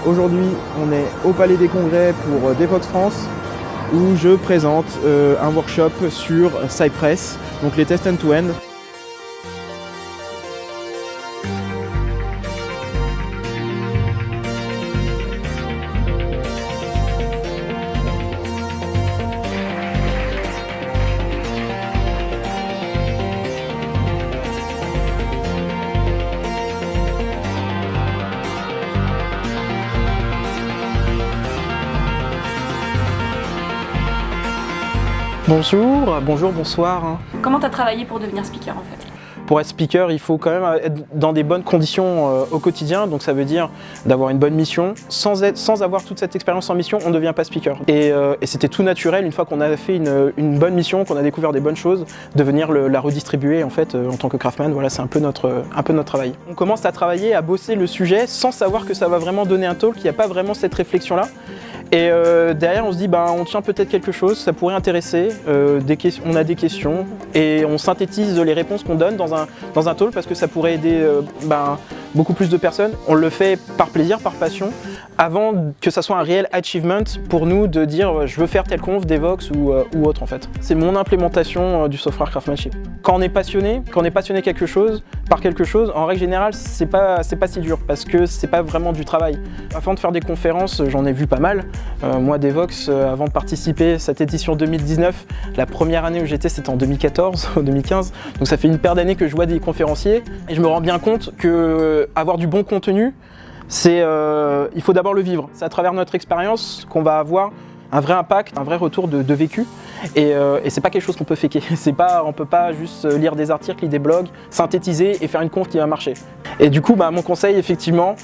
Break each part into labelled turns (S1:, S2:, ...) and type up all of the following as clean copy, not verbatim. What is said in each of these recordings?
S1: Aujourd'hui, on est au Palais des Congrès pour Devoxx France où je présente un workshop sur Cypress, donc les tests end-to-end.
S2: Bonjour, bonsoir.
S3: Comment tu as travaillé pour devenir speaker en fait?
S2: Pour être speaker, il faut quand même être dans des bonnes conditions au quotidien, donc ça veut dire d'avoir une bonne mission. Sans avoir toute cette expérience en mission, on ne devient pas speaker. Et c'était tout naturel, une fois qu'on a fait une bonne mission, qu'on a découvert des bonnes choses, de venir la redistribuer en fait en tant que craftman. Voilà, c'est un peu notre travail. On commence à travailler, à bosser le sujet sans savoir que ça va vraiment donner un talk, il n'y a pas vraiment cette réflexion-là. Et derrière on se dit on tient peut-être quelque chose, ça pourrait intéresser, on a des questions et on synthétise les réponses qu'on donne dans un talk parce que ça pourrait aider beaucoup plus de personnes. On le fait par plaisir, par passion, avant que ça soit un réel achievement pour nous de dire je veux faire tel conf, Devoxx ou autre en fait. C'est mon implémentation du software craftsmanship. Quand on est passionné par quelque chose, en règle générale c'est pas si dur parce que c'est pas vraiment du travail. Avant de faire des conférences, j'en ai vu pas mal. Moi Devoxx, avant de participer à cette édition 2019, la première année où j'étais c'était en 2014 ou 2015, donc ça fait une paire d'années que je vois des conférenciers et je me rends bien compte que avoir du bon contenu, il faut d'abord le vivre. C'est à travers notre expérience qu'on va avoir un vrai impact, un vrai retour de vécu. Et c'est pas quelque chose qu'on peut faker. On peut pas juste lire des articles, lire des blogs, synthétiser et faire une conf qui va marcher. Et du coup, mon conseil, effectivement,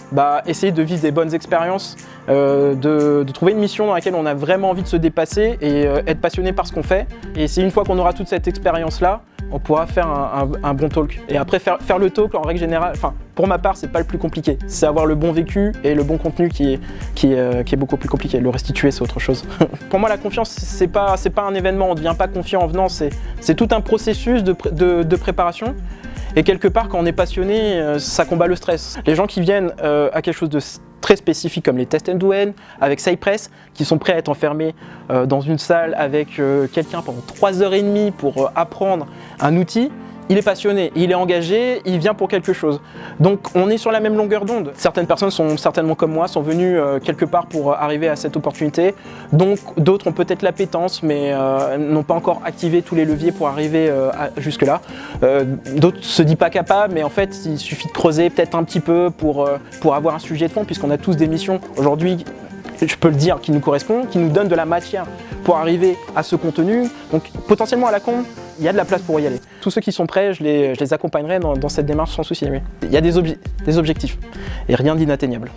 S2: essayer de vivre des bonnes expériences, de trouver une mission dans laquelle on a vraiment envie de se dépasser et être passionné par ce qu'on fait. Et c'est une fois qu'on aura toute cette expérience-là, on pourra faire un bon talk. Et après, faire le talk, en règle générale, pour ma part, c'est pas le plus compliqué. C'est avoir le bon vécu et le bon contenu qui est beaucoup plus compliqué. Le restituer, c'est autre chose. Pour moi, la confiance, c'est pas un événement. On ne devient pas confiant en venant. C'est tout un processus de préparation. Et quelque part, quand on est passionné, ça combat le stress. Les gens qui viennent à quelque chose de très spécifique comme les tests end-to-end, avec Cypress, qui sont prêts à être enfermés dans une salle avec quelqu'un pendant 3h30 pour apprendre un outil, il est passionné, il est engagé, il vient pour quelque chose. Donc on est sur la même longueur d'onde. Certaines personnes sont certainement comme moi, sont venues quelque part pour arriver à cette opportunité. Donc d'autres ont peut-être l'appétence, mais n'ont pas encore activé tous les leviers pour arriver jusque-là. D'autres se disent pas capables, mais en fait il suffit de creuser peut-être un petit peu pour avoir un sujet de fond, puisqu'on a tous des missions aujourd'hui, je peux le dire, qui nous correspondent, qui nous donnent de la matière pour arriver à ce contenu. Donc potentiellement à la con, il y a de la place pour y aller. Tous ceux qui sont prêts, je les accompagnerai dans cette démarche sans souci. Oui. Il y a des objectifs et rien d'inatteignable.